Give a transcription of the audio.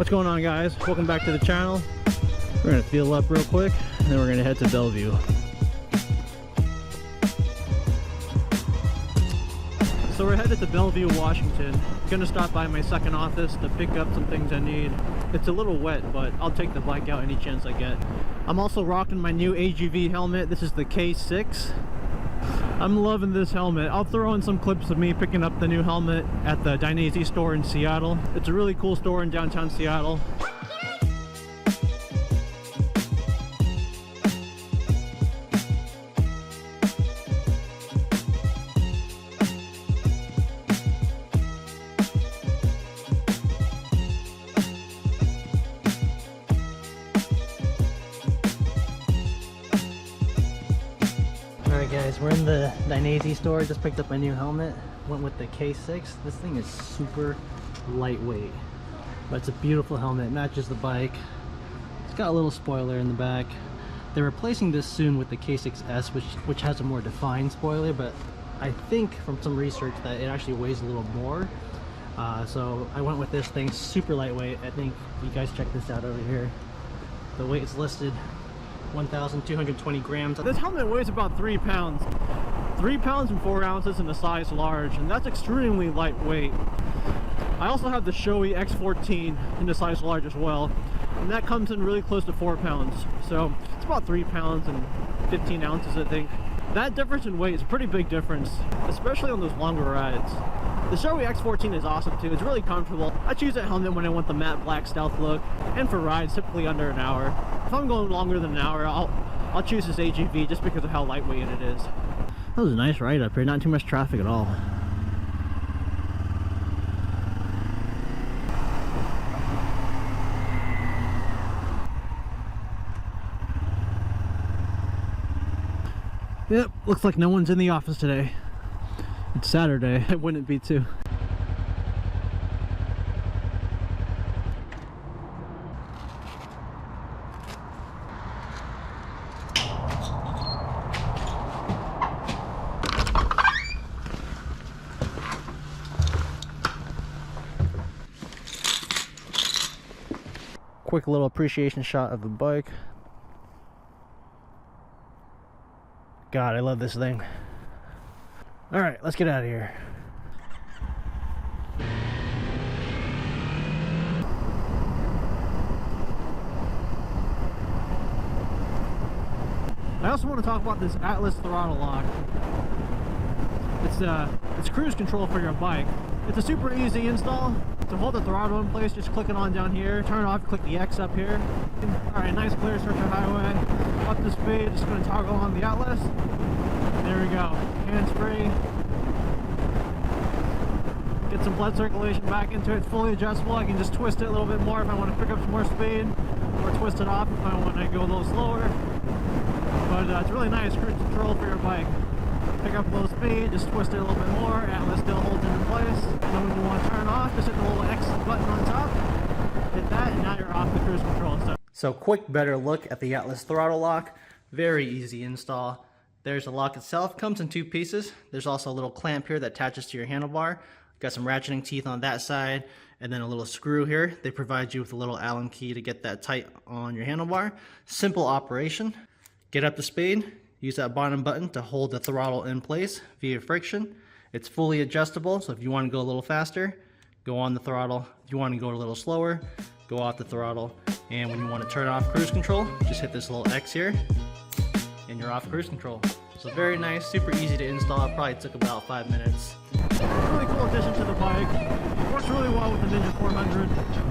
What's going on, guys? Welcome back to the channel. We're gonna fuel up real quick and then we're gonna head to Bellevue. So we're headed to Bellevue, Washington. Gonna stop by my second office to pick up some things I need. It's a little wet, but I'll take the bike out any chance I get. I'm also rocking my new AGV helmet. This is the K6. I'm loving this helmet. I'll throw in some clips of me picking up the new helmet at the Dainese store in Seattle. It's a really cool store in downtown Seattle. Alright guys, we're in the Dainese store. Just picked up my new helmet. Went with the K6. This thing is super lightweight, but it's a beautiful helmet. It matches the bike. It's got a little spoiler in the back. They're replacing this soon with the K6S, which has a more defined spoiler, but I think from some research that it actually weighs a little more. So I went with this thing, super lightweight. I think you guys check this out over here. The weight is listed 1,220 grams. This helmet weighs about 3 pounds. 3 pounds and 4 ounces in the size large, and that's extremely lightweight. I also have the Shoei X14 in the size large as well, and that comes in really close to 4 pounds. So it's about 3 pounds and 15 ounces, I think. That difference in weight is a pretty big difference, especially on those longer rides. The Shoei X14 is awesome too. It's really comfortable. I choose that helmet when I want the matte black stealth look, and for rides typically under an hour. If I'm going longer than an hour, I'll choose this AGV just because of how lightweight it is. That was a nice ride up here. Not too much traffic at all. Yep, looks like no one's in the office today. It's Saturday. It wouldn't be too. Quick little appreciation shot of the bike. God, I love this thing. All right, let's get out of here. I also want to talk about this Atlas throttle lock. It's cruise control for your bike. It's a super easy install. To hold the throttle in place, just click it on down here. Turn it off, click the X up here. Alright, nice clear stretch of highway. Up to speed, just going to toggle on the Atlas. There we go. Hands-free. Get some blood circulation back into it. It's fully adjustable. I can just twist it a little bit more if I want to pick up some more speed, or twist it off if I want to go a little slower. But it's really nice cruise control for your bike. Pick up a little speed, just twist it a little bit more. Atlas still holds it in place. And then when you want to turn off, just hit the little X button on top. Hit that, and now you're off the cruise control. So quick, better look at the Atlas throttle lock. Very easy install. There's the lock itself. Comes in 2 pieces. There's also a little clamp here that attaches to your handlebar. Got some ratcheting teeth on that side, and then a little screw here. They provide you with a little Allen key to get that tight on your handlebar. Simple operation. Get up to speed. Use that bottom button to hold the throttle in place via friction. It's fully adjustable, so if you want to go a little faster, go on the throttle. If you want to go a little slower, go off the throttle. And when you want to turn off cruise control, just hit this little X here, and you're off cruise control. So very nice, super easy to install. It probably took about 5 minutes. Really cool addition to the bike. Works really well with the Ninja 400.